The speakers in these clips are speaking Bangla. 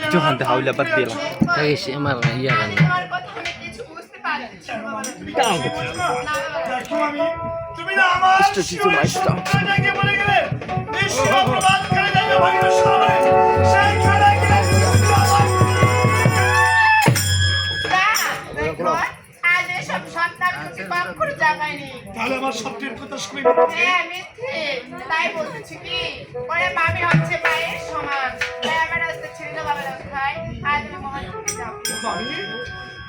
কিছু খানতে হাউলা বাদ দিলাম তাই সে আমার ইয়া গান তুমি না আমার শিরোনাকে বলে গেলে বিশ্ব প্রবাদ করে যাবে ভগবান সামনে সেই খেলা গেলে তাহলে আমার স্বপ্নের কথা শুনে তাই বলতেছি কি ওরে মামি হচ্ছে মায়ের সমান তাই আমার রাস্তা ছেড়ে দাও বাবার রাস্তায় আজ আমি মহান করে যাবো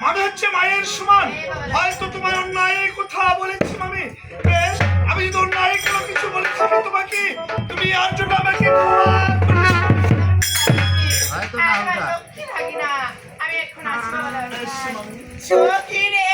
মামি হচ্ছে মায়ের সমান হয়তো তোমার অন্যায় কথা বলেছি মামি বেশ আমি যদি অন্যায় কোনো কিছু বলে থাকি তোমাকে তুমি আর জন্য আমাকে আমি এখন আসবো রে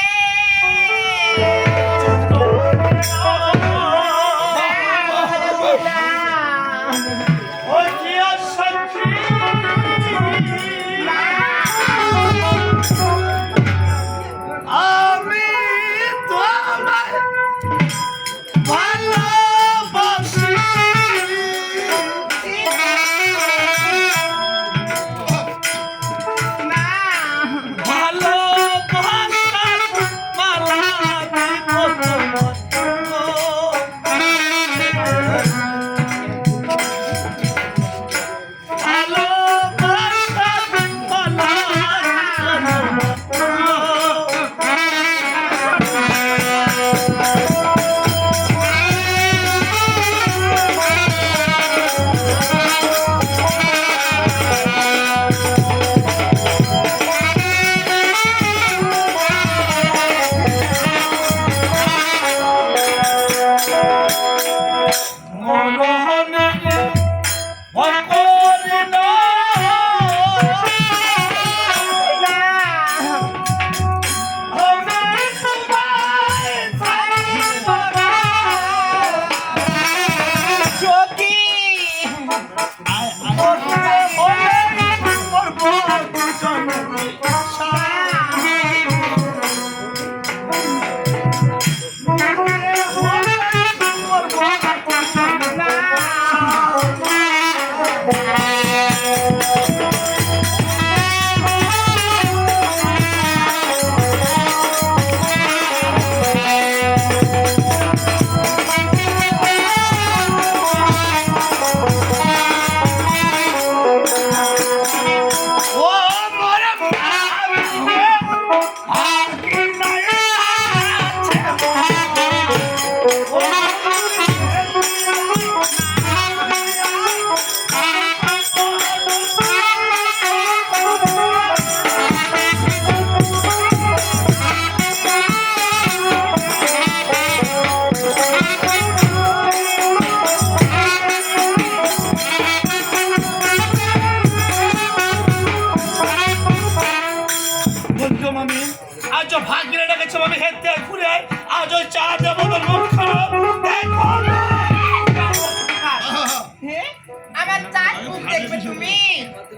আমার চাঁদ মুখ দেখবে তুমি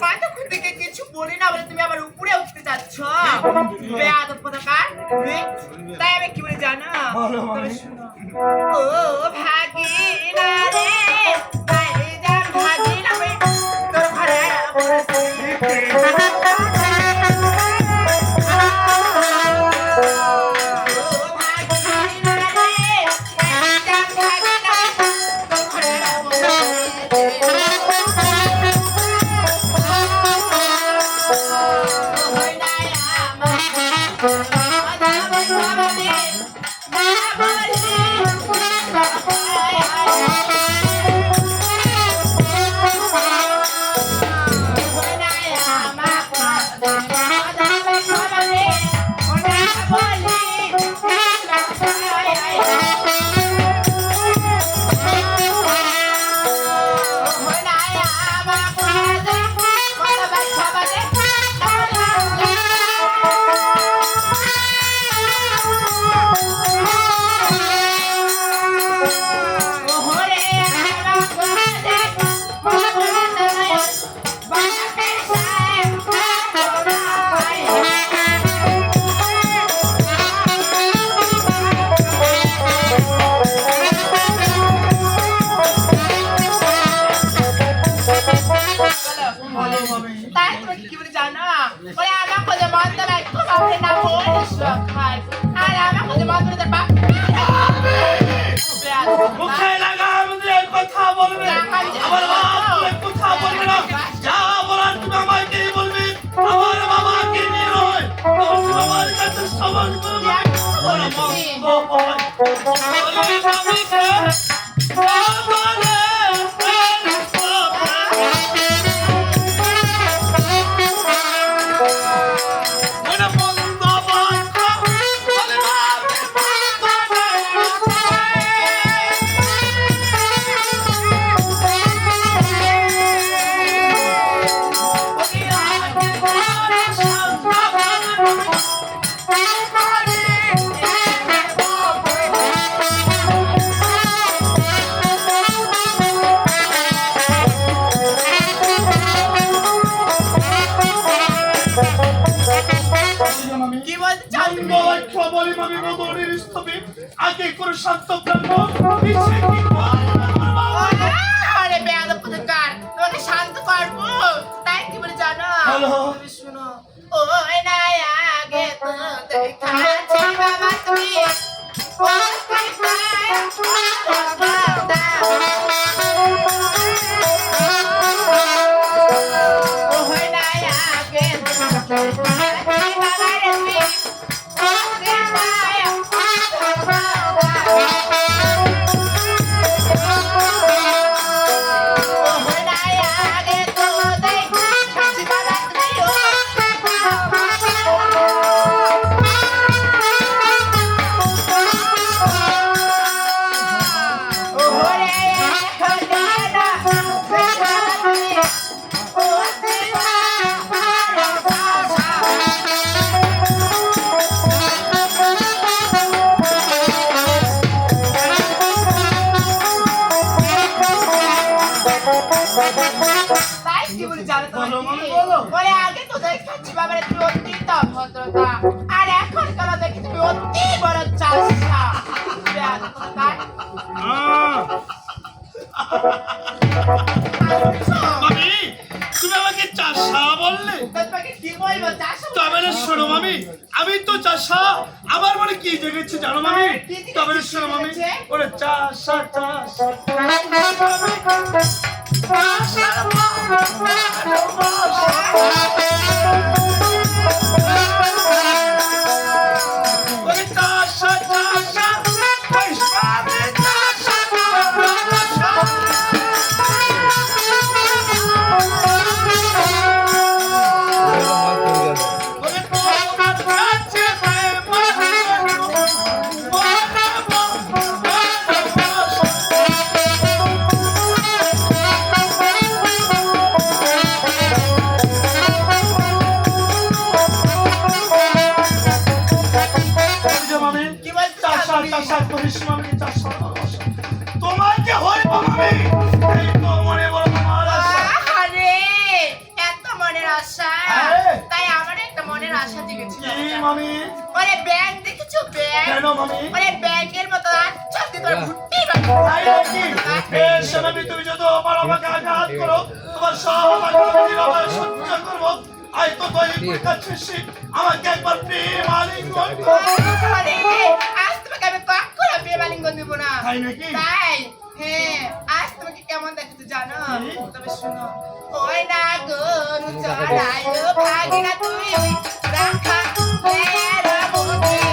কতক্ষণ থেকে কিছু বলি না বলে তুমি আবার উপরে উঠতে যাচ্ছ বেয়াদব কোথাকার তাই আমি কি বলি জানো ও ভাগিনা রে তাই যা ভাগিনা তোর ঘরে কি বলে জানো ওরে আমার কোজে মন্দ নাই তো বাপরে না বলে সখাই আর আমার কোজে মন্দ না বাপ মুখে লাগাম দিয়ে কথা বলবে আমার বাপ কথা বলবে না যা বলার তুমি আমাকে বলবে আমার বাবাকে নিয়ে নয় আমার কাছে সমান করবে আমার আগে করে শান্ত প্রাণ আরে বেয়াদব কোথাকার তোমাকে শান্ত করবো তাই কি বলে জানো তুমি শুনো ও না আগে তো দেখাচ্ছি বাবা তুমি ও আর এখন তোরা দেখি তুমি অতি বড় চাষা তুমি আমাকে চাষা বললে কি বলবো চাষা তবে শোনো মামি আমি তো চাষা আমার মনে কি জেগেছে জানো মামি তবে শোনো মামি ওরে চাষা চাষা তোমাকে হইব মামি এই তো মনে বড় তোমার আশা আরে এত মনের আশা তাই আমার একটা মনের আশা জেগেছিল কি মামি ওরে ব্যাগ দেখেছো ব্যাগ কেন মামি ওরে ব্যাগের মতো আচ্ছা তোর ভুট্টি তাই নাকি বেশ মামি তুমি যত আমার আমাকে আঘাত করো তোমার সব আঘাত সহ্য করবো আই তো দই কাছে আমাকে একবার প্রেম আলিঙ্গন আরে আজ তোমাকে আমি কখনো প্রেম আলিঙ্গন দেব না তাই নাকি তাই হ্যাঁ আজ তোমাকে কেমন দেখতে জানো তবে শুনো ওই না গো চড়াই গো ভাগি না তুই রাখা মেরা বুদ্ধি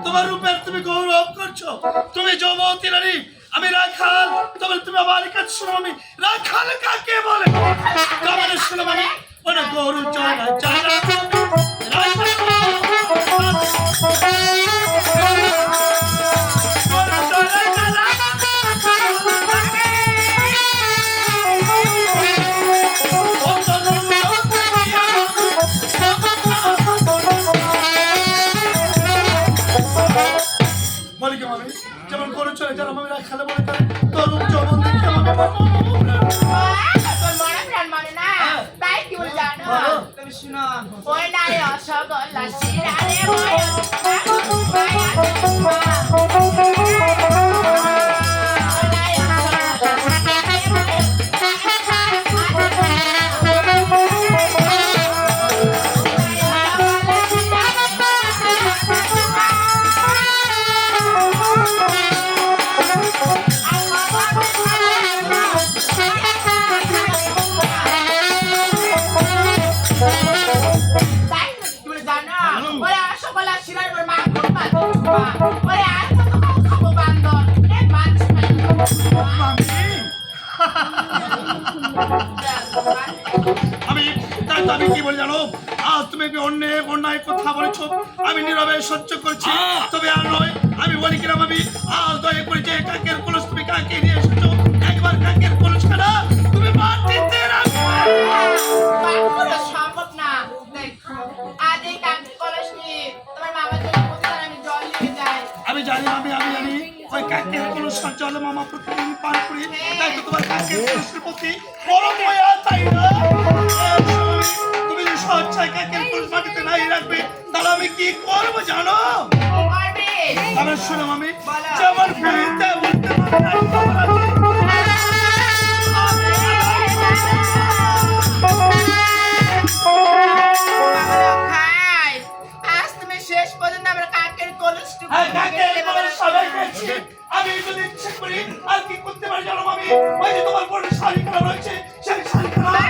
তোমার রূপের তুমি গৌরব করছো তুমি যৌবতী রানী আমি রাখাল তবে তুমি আমার কাছে শুনো আমি রাখাল কাকে বলে তোমার শুনো মানে ওটা গরু চড়া চারা বলিকে মামি যেমন গরু চড়ে যারা মামিরা খেলে মনে করে তরুণ যৌবন দেখে মামি তোর মনে প্রাণ মানে না তাই কি বলে জানো তুমি শুনো ওই নাই অসগোল্লা শিরারে আমি তাই তো আমি কি বলি জানো আজ তুমি অনেক অন্যায় কথা বলেছো আমি নীরবে সহ্য করছি তবে আর নয় আমি বলি কিনা আমি আজ দয়া করে যে কাকের কলস তুমি কাকে নিয়ে এসেছো একবার কাকের কলস খানা তুমি মাটিতে রাখো সম্ভব না দেখো আজ এই কাকের কলস নিয়ে তোমার মামার জন্য প্রতিদিন আমি জল নিয়ে যাই আমি জানি আমি জানি ওই কাকের কলস জলে মামা প্রতিদিন পান করি তাই তো তোমার কাকের কলসের প্রতি বড় মায়া তাই না তুমি যদি সচ্ছাই কাকের কলস মাটিতে নাই রাখবে তাহলে আমি কি করবো জানো আমার শুনো আমি যেমন ফিরতে বলতে আজ তুমি শেষ পর্যন্ত আমরা কাকের কলস আমি যদি ইচ্ছে করি আর কি করতে পারি জানো আমি ওই যে তোমার বড় শাড়ি খেলা রয়েছে সেই শাড়ি খেলা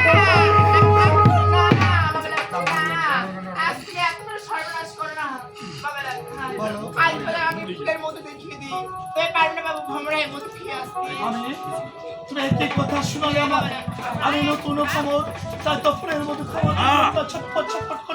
কথা শুনালে আমার আমি নতুন খবর তার দপ্তরের মতো খবর ছটফট ছটফট